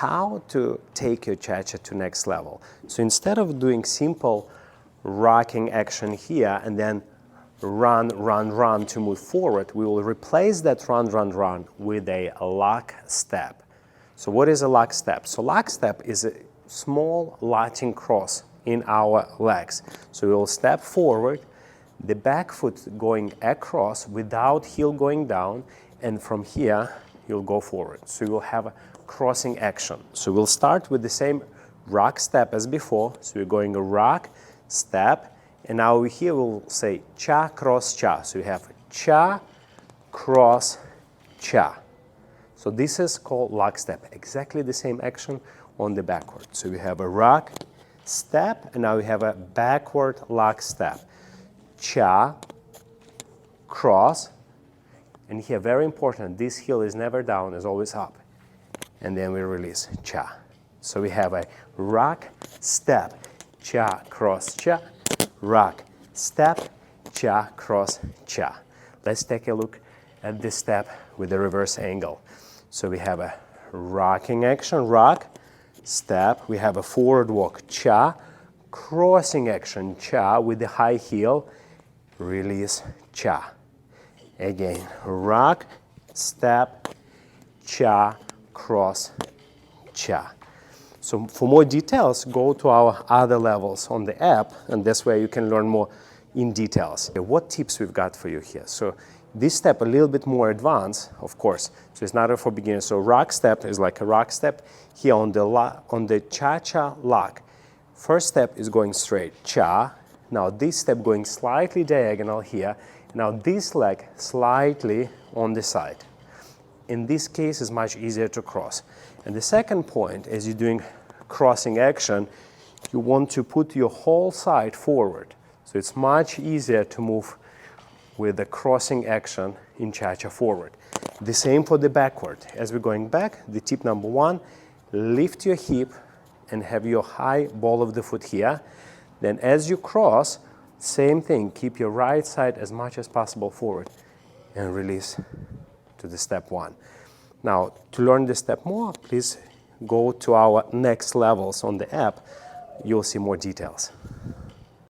how to take your cha-cha to next level. So instead of doing simple rocking action here and then run, run, run to move forward, we will replace that run, run, run with a lock step. So what is a lock step? So lock step is a small Latin cross in our legs. So we will step forward, the back foot going across without heel going down, and from here you'll go forward. So you'll have a crossing action. So we'll start with the same rock step as before. So we're going a rock, step, and now here we'll say cha, cross, cha. So you have cha, cross, cha. So this is called lock step. Exactly the same action on the backward. So we have a rock, step, and now we have a backward lock step. Cha, cross, and here very important, this heel is never down, is always up. And then we release, cha. So we have a rock, step, cha, cross, cha, rock, step, cha, cross, cha. Let's take a look at this step with the reverse angle. So we have a rocking action, rock, step. We have a forward walk, cha, crossing action, cha, with the high heel, release, cha. Again, rock, step, cha, cross, cha. So for more details, go to our other levels on the app, and that's where you can learn more in details. Okay, what tips we've got for you here? So this step a little bit more advanced, of course. So it's not for beginners. So rock step is like a rock step. Here on the cha-cha lock, first step is going straight, cha. Now this step going slightly diagonal here. Now this leg slightly on the side. In this case, it's much easier to cross. And the second point, as you're doing crossing action, you want to put your whole side forward. So it's much easier to move with the crossing action in cha-cha forward. The same for the backward. As we're going back, the tip number one, lift your hip and have your high ball of the foot here. Then as you cross, same thing, keep your right side as much as possible forward and release to the step one. Now, to learn this step more, please go to our next levels on the app. You'll see more details.